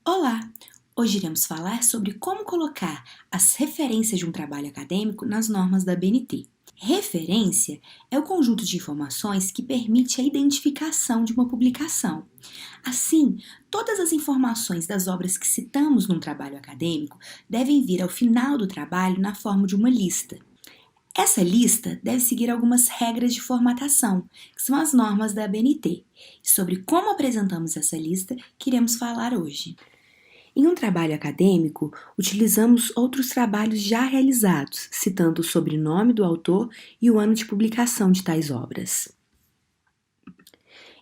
Olá! Hoje iremos falar sobre como colocar as referências de um trabalho acadêmico nas normas da ABNT. Referência é o conjunto de informações que permite a identificação de uma publicação. Assim, todas as informações das obras que citamos num trabalho acadêmico devem vir ao final do trabalho na forma de uma lista. Essa lista deve seguir algumas regras de formatação, que são as normas da ABNT. E sobre como apresentamos essa lista, que iremos falar hoje. Em um trabalho acadêmico, utilizamos outros trabalhos já realizados, citando o sobrenome do autor e o ano de publicação de tais obras.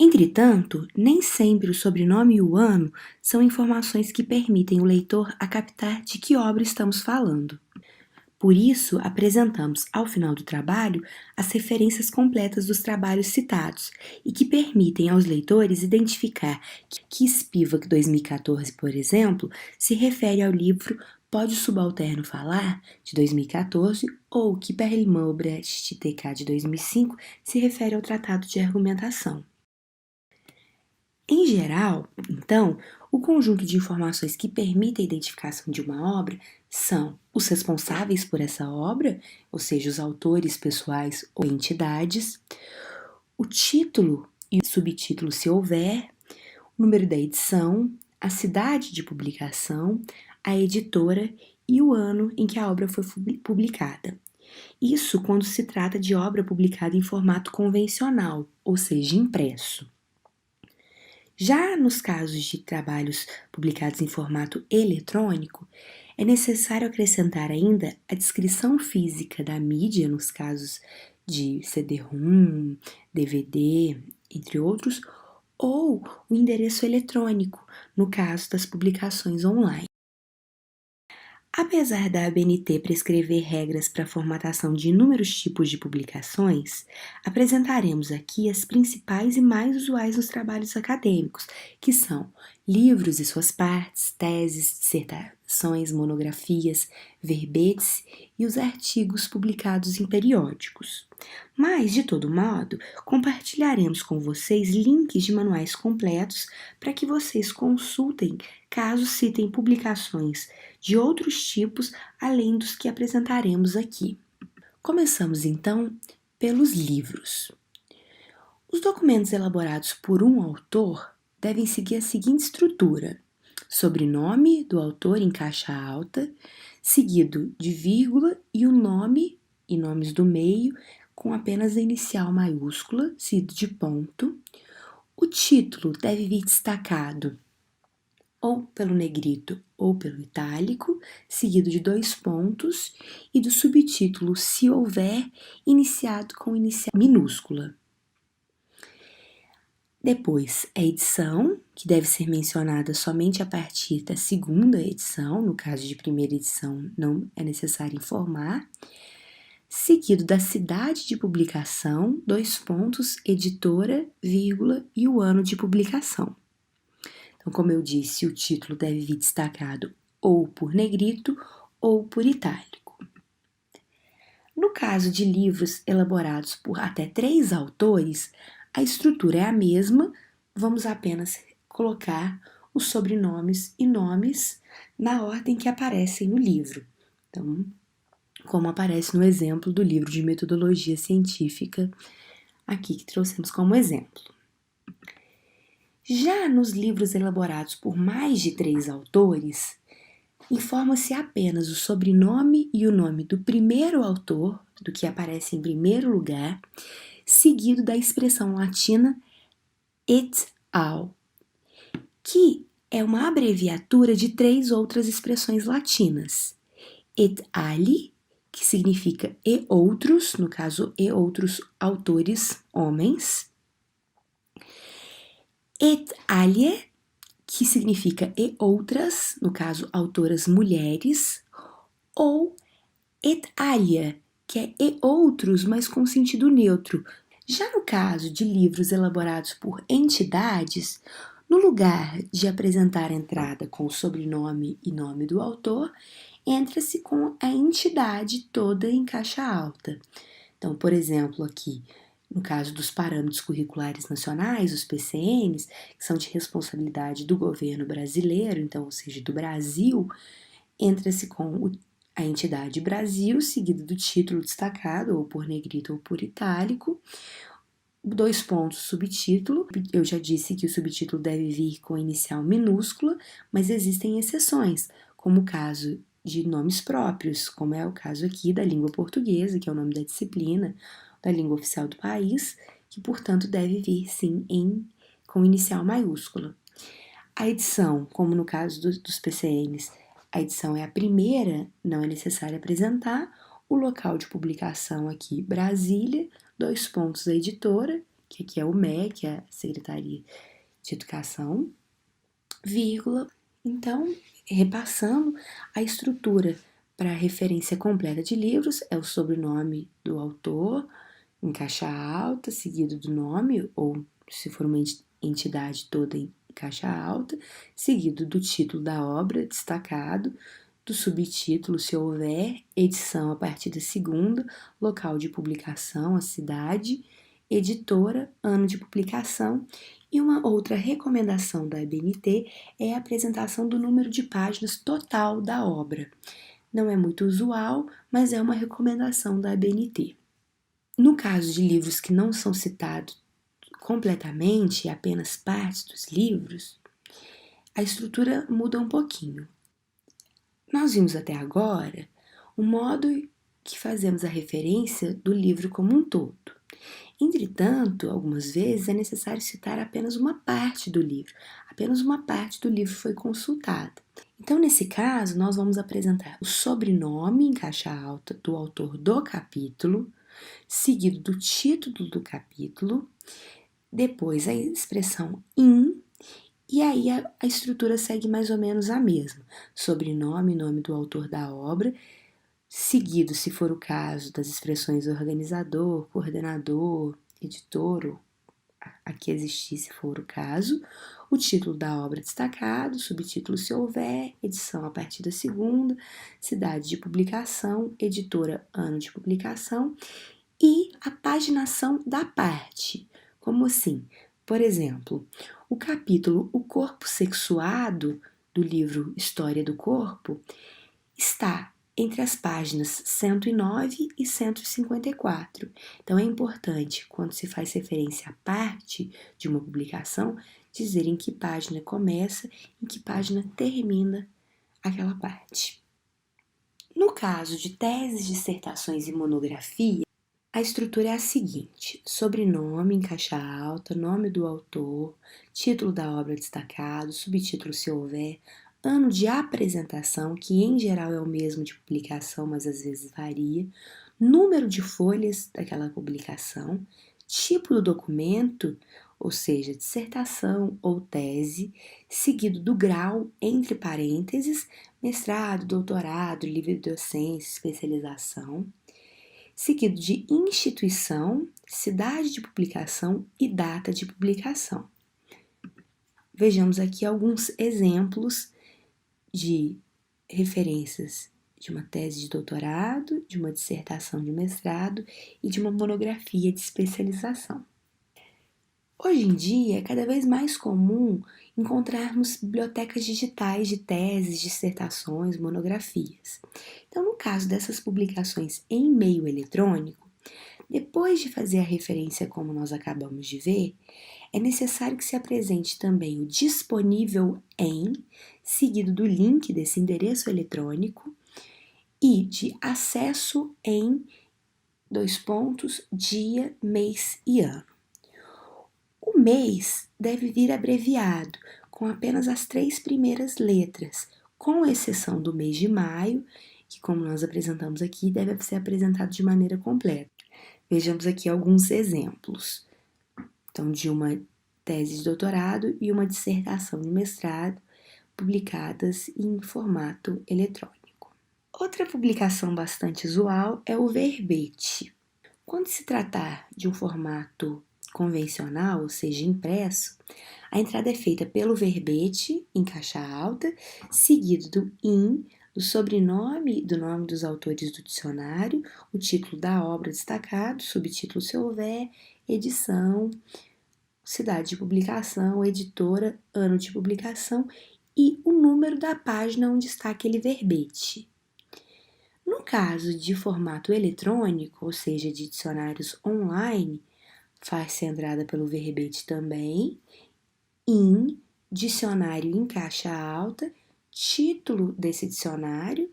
Entretanto, nem sempre o sobrenome e o ano são informações que permitem o leitor a captar de que obra estamos falando. Por isso, apresentamos, ao final do trabalho, as referências completas dos trabalhos citados e que permitem aos leitores identificar que Spivak 2014, por exemplo, se refere ao livro Pode o Subalterno Falar, de 2014, ou que Perelman Obrecht TK, de 2005, se refere ao Tratado de Argumentação. Em geral, então, o conjunto de informações que permite a identificação de uma obra são os responsáveis por essa obra, ou seja, os autores pessoais ou entidades, o título e o subtítulo, se houver, o número da edição, a cidade de publicação, a editora e o ano em que a obra foi publicada. Isso quando se trata de obra publicada em formato convencional, ou seja, impresso. Já nos casos de trabalhos publicados em formato eletrônico, é necessário acrescentar ainda a descrição física da mídia, nos casos de CD-ROM, DVD, entre outros, ou o endereço eletrônico, no caso das publicações online. Apesar da ABNT prescrever regras para a formatação de inúmeros tipos de publicações, apresentaremos aqui as principais e mais usuais nos trabalhos acadêmicos, que são livros e suas partes, teses, dissertações, monografias, verbetes e os artigos publicados em periódicos. Mas, de todo modo, compartilharemos com vocês links de manuais completos para que vocês consultem caso citem publicações de outros tipos além dos que apresentaremos aqui. Começamos então pelos livros. Os documentos elaborados por um autor devem seguir a seguinte estrutura: sobrenome do autor em caixa alta, seguido de vírgula e o nome e nomes do meio com apenas a inicial maiúscula, seguido de ponto. O título deve vir destacado ou pelo negrito ou pelo itálico, seguido de 2 pontos, e do subtítulo, se houver, iniciado com inicial minúscula. Depois, a edição, que deve ser mencionada somente a partir da segunda edição, no caso de primeira edição não é necessário informar, seguido da cidade de publicação, 2 pontos, editora, vírgula e o ano de publicação. Então, como eu disse, o título deve vir destacado ou por negrito ou por itálico. No caso de livros elaborados por até 3 autores, a estrutura é a mesma, vamos apenas colocar os sobrenomes e nomes na ordem que aparecem no livro. Então, como aparece no exemplo do livro de metodologia científica, aqui que trouxemos como exemplo. Já nos livros elaborados por mais de 3 autores, informa-se apenas o sobrenome e o nome do primeiro autor, do que aparece em primeiro lugar, seguido da expressão latina et al., que é uma abreviatura de 3 outras expressões latinas. Et ali, que significa e outros, no caso, e outros autores, homens. Et alie, que significa e outras, no caso, autoras mulheres, ou et alia, que é e outros, mas com sentido neutro. Já no caso de livros elaborados por entidades, no lugar de apresentar a entrada com o sobrenome e nome do autor, entra-se com a entidade toda em caixa alta. Então, por exemplo, aqui, no caso dos parâmetros curriculares nacionais, os PCNs, que são de responsabilidade do governo brasileiro, então, ou seja, do Brasil, entra-se com a entidade Brasil, seguido do título destacado, ou por negrito ou por itálico, 2 pontos, subtítulo. Eu já disse que o subtítulo deve vir com inicial minúscula, mas existem exceções, como o caso de nomes próprios, como é o caso aqui da língua portuguesa, que é o nome da disciplina, da língua oficial do país, que, portanto, deve vir, sim, com inicial maiúscula. A edição, como no caso dos PCNs, a edição é a primeira, não é necessário apresentar. O local de publicação aqui, Brasília, 2 pontos, a editora, que aqui é o MEC, que é a Secretaria de Educação, vírgula. Então, repassando, a estrutura para a referência completa de livros é o sobrenome do autor, em caixa alta, seguido do nome, ou se for uma entidade toda em caixa alta, seguido do título da obra, destacado, do subtítulo, se houver, edição a partir da segunda, local de publicação, a cidade, editora, ano de publicação. E uma outra recomendação da ABNT é a apresentação do número de páginas total da obra. Não é muito usual, mas é uma recomendação da ABNT. No caso de livros que não são citados completamente, apenas partes dos livros, a estrutura muda um pouquinho. Nós vimos até agora o modo que fazemos a referência do livro como um todo. Entretanto, algumas vezes é necessário citar apenas uma parte do livro. Apenas uma parte do livro foi consultada. Então, nesse caso, nós vamos apresentar o sobrenome em caixa alta do autor do capítulo, seguido do título do capítulo, depois a expressão in, e aí a estrutura segue mais ou menos a mesma. Sobrenome, nome do autor da obra, seguido, se for o caso, das expressões organizador, coordenador, editor, ou aqui existir, se for o caso, o título da obra destacado, subtítulo se houver, edição a partir da segunda, cidade de publicação, editora, ano de publicação, e a paginação da parte. Como assim? Por exemplo, o capítulo O Corpo Sexuado, do livro História do Corpo, está entre as páginas 109 e 154. Então, é importante, quando se faz referência à parte de uma publicação, dizer em que página começa, em que página termina aquela parte. No caso de teses, dissertações e monografia, a estrutura é a seguinte: sobrenome em caixa alta, nome do autor, título da obra destacado, subtítulo se houver, ano de apresentação, que em geral é o mesmo de publicação, mas às vezes varia, número de folhas daquela publicação, tipo do documento, ou seja, dissertação ou tese, seguido do grau, entre parênteses, mestrado, doutorado, livre docência, especialização, seguido de instituição, cidade de publicação e data de publicação. Vejamos aqui alguns exemplos de referências de uma tese de doutorado, de uma dissertação de mestrado e de uma monografia de especialização. Hoje em dia, é cada vez mais comum encontrarmos bibliotecas digitais de teses, dissertações, monografias. Então, no caso dessas publicações em meio eletrônico, depois de fazer a referência como nós acabamos de ver, é necessário que se apresente também o disponível em, seguido do link desse endereço eletrônico, e de acesso em, dia, mês e ano. O mês deve vir abreviado, com apenas as 3 primeiras letras, com exceção do mês de maio, que, como nós apresentamos aqui, deve ser apresentado de maneira completa. Vejamos aqui alguns exemplos. Então, de uma tese de doutorado e uma dissertação de mestrado, publicadas em formato eletrônico. Outra publicação bastante usual é o verbete. Quando se tratar de um formato convencional, ou seja, impresso, a entrada é feita pelo verbete, em caixa alta, seguido do in, do sobrenome, do nome dos autores do dicionário, o título da obra destacado, subtítulo se houver, edição, cidade de publicação, editora, ano de publicação e o número da página onde está aquele verbete. No caso de formato eletrônico, ou seja, de dicionários online, faz-se a entrada pelo verbete também, em dicionário em caixa alta, título desse dicionário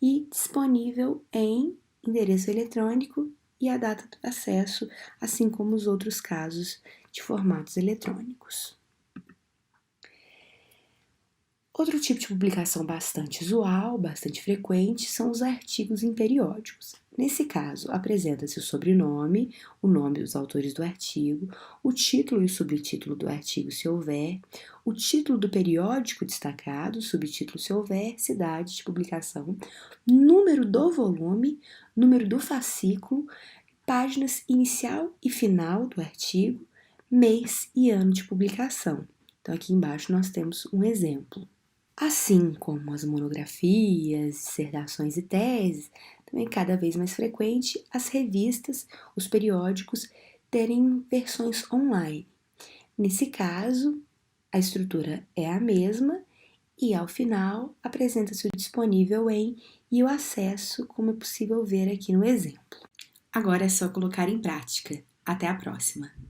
e disponível em endereço eletrônico e a data do acesso, assim como os outros casos de formatos eletrônicos. Outro tipo de publicação bastante usual, bastante frequente, são os artigos em periódicos. Nesse caso, apresenta-se o sobrenome, o nome dos autores do artigo, o título e o subtítulo do artigo, se houver, o título do periódico destacado, subtítulo se houver, cidade de publicação, número do volume, número do fascículo, páginas inicial e final do artigo, mês e ano de publicação. Então, aqui embaixo nós temos um exemplo. Assim como as monografias, dissertações e teses, também é cada vez mais frequente as revistas, os periódicos terem versões online. Nesse caso, a estrutura é a mesma e, ao final, apresenta-se o disponível em e o acesso, como é possível ver aqui no exemplo. Agora é só colocar em prática. Até a próxima!